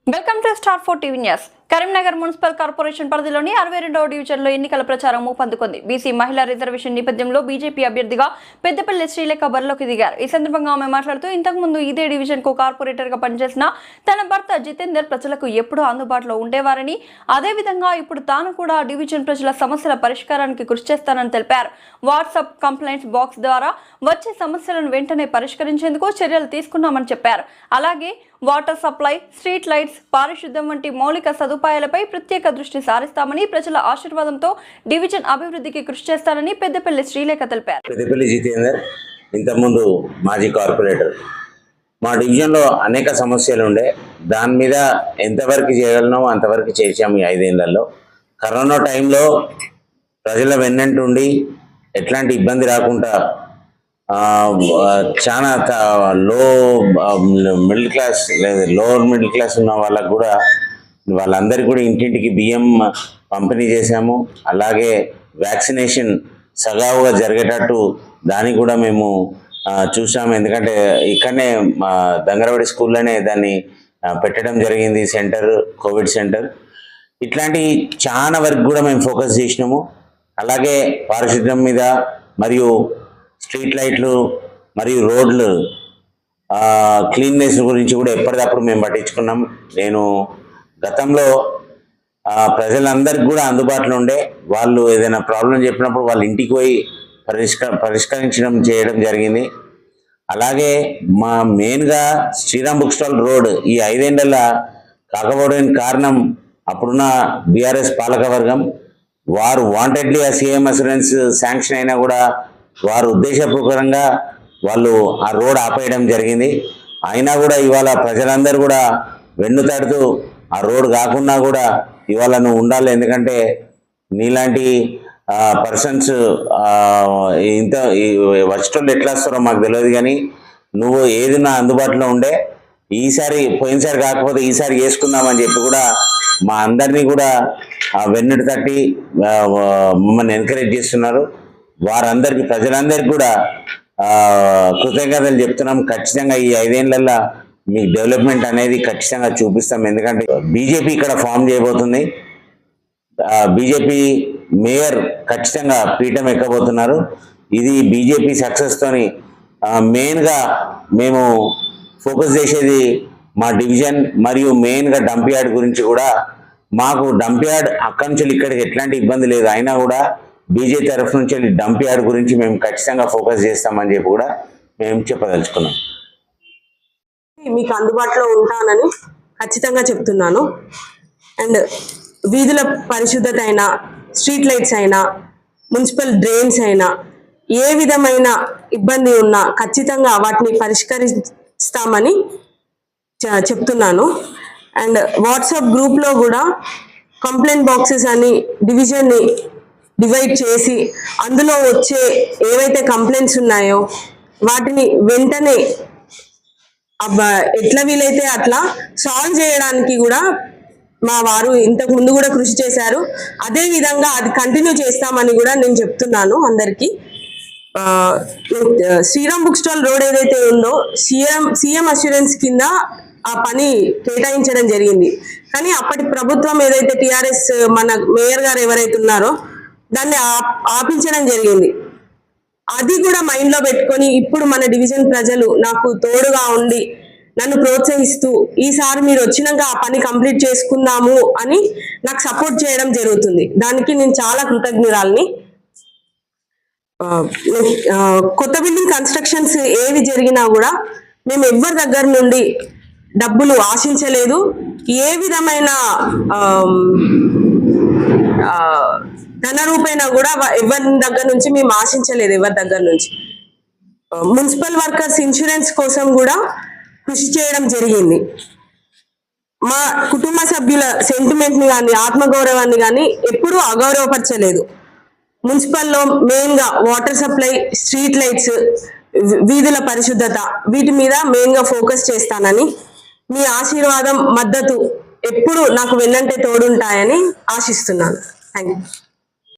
Welcome to star 4 TV news. Karimnagar municipal corporation పరిధిలోని 62వ డివిజన్లో ఎన్నికల ప్రచారం ఊపందుకుంది. బీసీ మహిళా రిజర్వేషన్ నేపథ్యంలో బీజేపీ అభ్యర్థిగా పెద్దపల్లి శ్రీలేఖ బరిలోకి దిగారు. ఈ సందర్భంగా ఆమె మాట్లాడుతూ ఇంతకుముందు ఇదే డివిజన్కు కార్పొరేటర్గా పనిచేసిన తన భర్త జితేందర్ ప్రజలకు ఎప్పుడూ అందుబాటులో ఉండేవారని, అదేవిధంగా ఇప్పుడు తాను కూడా డివిజన్ ప్రజల సమస్యల పరిష్కారానికి కృషి చేస్తానని తెలిపారు. వాట్సాప్ కంప్లైంట్స్ బాక్స్ ద్వారా వచ్చే సమస్యలను వెంటనే పరిష్కరించేందుకు చర్యలు తీసుకున్నామని చెప్పారు. అలాగే వాటర్ సప్లై, స్ట్రీట్ లైట్స్, పారిశుద్ధ్యం వంటి మౌలిక సదుపాయాలపై ప్రత్యేక దృష్టి సారిస్తామని, ప్రజల ఆశీర్వాదంతో డివిజన్ అభివృద్ధికి కృషి చేస్తారని పెద్దపల్లి శ్రీలేఖ తెలిపారు. పెద్దపల్లి జితేందర్ ఇంతకుముందు మాజీ కార్పొరేటర్. మా డివిజన్లో అనేక సమస్యలు ఉండే, దాని మీద ఎంతవరకు చేయగలనో అంతవరకు చేసాము. ఈ 5 ఏళ్లలో కరోనా టైంలో ప్రజల వెన్నంటుండి ఎట్లాంటి ఇబ్బంది రాకుండా చాలా లో మిడిల్ క్లాస్ లేదా లోవర్ మిడిల్ క్లాస్ ఉన్న వాళ్ళకు కూడా వాళ్ళందరికీ కూడా ఇంటింటికి బియ్యం పంపిణీ చేశాము. అలాగే వ్యాక్సినేషన్ సగావుగా జరిగేటట్టు దాన్ని కూడా మేము చూసాము. ఎందుకంటే ఇక్కడనే దంగరవాడి స్కూల్లోనే దాన్ని పెట్టడం జరిగింది, సెంటర్, కోవిడ్ సెంటర్. ఇట్లాంటి చాలా వరకు కూడా మేము ఫోకస్ చేసినాము. అలాగే పారిశుద్ధ్యం మీద మరియు స్ట్రీట్ లైట్లు మరియు రోడ్లు క్లీన్నెస్ గురించి కూడా ఎప్పటికప్పుడు మేము పట్టించుకున్నాం. నేను గతంలో ప్రజలందరికీ కూడా అందుబాటులో ఉండే, వాళ్ళు ఏదైనా ప్రాబ్లం చెప్పినప్పుడు వాళ్ళ ఇంటికి పోయి పరిష్కరించడం చేయడం జరిగింది. అలాగే మా మెయిన్గా శ్రీరామ్ బుక్ స్టాల్ రోడ్ ఈ 5 ఏళ్ల కాకపోవడానికి కారణం అప్పుడున్న బీఆర్ఎస్ పాలకవర్గం. వారు వాంటెడ్లీ సీఎం అసూరెన్స్ శాంక్షన్ అయినా కూడా వారు ఉద్దేశపూర్వకంగా వాళ్ళు ఆ రోడ్ ఆపేయడం జరిగింది. అయినా కూడా ఇవాళ ప్రజలందరూ కూడా వెన్నుతాడుతూ ఆ రోడ్ కాకుండా కూడా ఇవాళ నువ్వు ఉండాలి, ఎందుకంటే నీలాంటి పర్సన్స్ ఇంత వచ్చేటోళ్ళు ఎట్లా వస్తారో మాకు తెలియదు, కానీ నువ్వు ఏది నా అందుబాటులో ఉండే పోయినసారి కాకపోతే ఈసారి చేసుకుందామని చెప్పి కూడా మా అందరినీ కూడా వెన్నుటి తట్టి మమ్మల్ని ఎంకరేజ్ చేస్తున్నారు. వారందరికీ ప్రజలందరికీ కూడా కృతజ్ఞతలు చెప్తున్నాం. ఖచ్చితంగా ఈ 5 ఏళ్లలో మీకు డెవలప్మెంట్ అనేది ఖచ్చితంగా చూపిస్తాం. ఎందుకంటే బీజేపీ ఇక్కడ ఫామ్ చేయబోతుంది. బీజేపీ మేయర్ ఖచ్చితంగా పీఠం ఎక్కబోతున్నారు. ఇది బీజేపీ సక్సెస్తోని మెయిన్గా మేము ఫోకస్ చేసేది మా డివిజన్ మరియు మెయిన్గా డంప్ యార్డ్ గురించి కూడా. మాకు డంప్ యార్డ్ అక్కడి నుంచి ఇక్కడికి ఎట్లాంటి ఇబ్బంది లేదు, అయినా కూడా బీజేపీ తరఫు నుంచి డంప్ యార్డ్ గురించి మేము ఖచ్చితంగా ఫోకస్ చేస్తామని చెప్పి కూడా మేము చెప్పదలుచుకున్నాం. మీకు అందుబాటులో ఉంటానని ఖచ్చితంగా చెప్తున్నాను. అండ్ వీధుల పరిశుద్ధత అయినా, స్ట్రీట్ లైట్స్ అయినా, మున్సిపల్ డ్రైన్స్ అయినా, ఏ విధమైన ఇబ్బంది ఉన్నా ఖచ్చితంగా వాటిని పరిష్కరిస్తామని చెప్తున్నాను. అండ్ వాట్సాప్ గ్రూప్లో కూడా కంప్లైంట్ బాక్సెస్ అని డివిజన్ని డివైడ్ చేసి అందులో వచ్చే ఏవైతే కంప్లైంట్స్ ఉన్నాయో వాటిని వెంటనే ఎట్లా వీలైతే అట్లా సాల్వ్ చేయడానికి కూడా మా వారు ఇంతకు ముందు కూడా కృషి చేశారు. అదే విధంగా అది కంటిన్యూ చేస్తామని కూడా నేను చెప్తున్నాను అందరికీ. శ్రీరామ్ బుక్ స్టాల్ రోడ్ ఏదైతే ఉందో సీఎం అష్యూరెన్స్ కింద ఆ పని కేటాయించడం జరిగింది. కానీ అప్పటి ప్రభుత్వం ఏదైతే టీఆర్ఎస్ మన మేయర్ గారు ఎవరైతే ఉన్నారో దాన్ని ఆపించడం జరిగింది. అది కూడా మైండ్లో పెట్టుకొని ఇప్పుడు మన డివిజన్ ప్రజలు నాకు తోడుగా ఉండి నన్ను ప్రోత్సహిస్తూ ఈసారి మీరు వచ్చినాక ఆ పని కంప్లీట్ చేసుకుందాము అని నాకు సపోర్ట్ చేయడం జరుగుతుంది. దానికి నేను చాలా కృతజ్ఞురాలని. కొత్త బిల్డింగ్ కన్స్ట్రక్షన్స్ ఏవి జరిగినా కూడా మేము ఎవరి దగ్గర నుండి డబ్బులు ఆశించలేదు. ఏ విధమైన ధన రూపేణ కూడా ఎవరి దగ్గర నుంచి మేము ఆశించలేదు. ఎవరి దగ్గర నుంచి మున్సిపల్ వర్కర్స్ ఇన్సూరెన్స్ కోసం కూడా కృషి చేయడం జరిగింది. మా కుటుంబ సభ్యుల సెంటిమెంట్ని కానీ ఆత్మగౌరవాన్ని కానీ ఎప్పుడూ అగౌరవపరచలేదు. మున్సిపల్లో మెయిన్గా వాటర్ సప్లై, స్ట్రీట్ లైట్స్, వీధుల పరిశుద్ధత వీటి మీద మెయిన్గా ఫోకస్ చేస్తానని, మీ ఆశీర్వాదం, మద్దతు ఎప్పుడు నాకు వెన్నంటే తోడుంటాయని ఆశిస్తున్నాను. Thank you.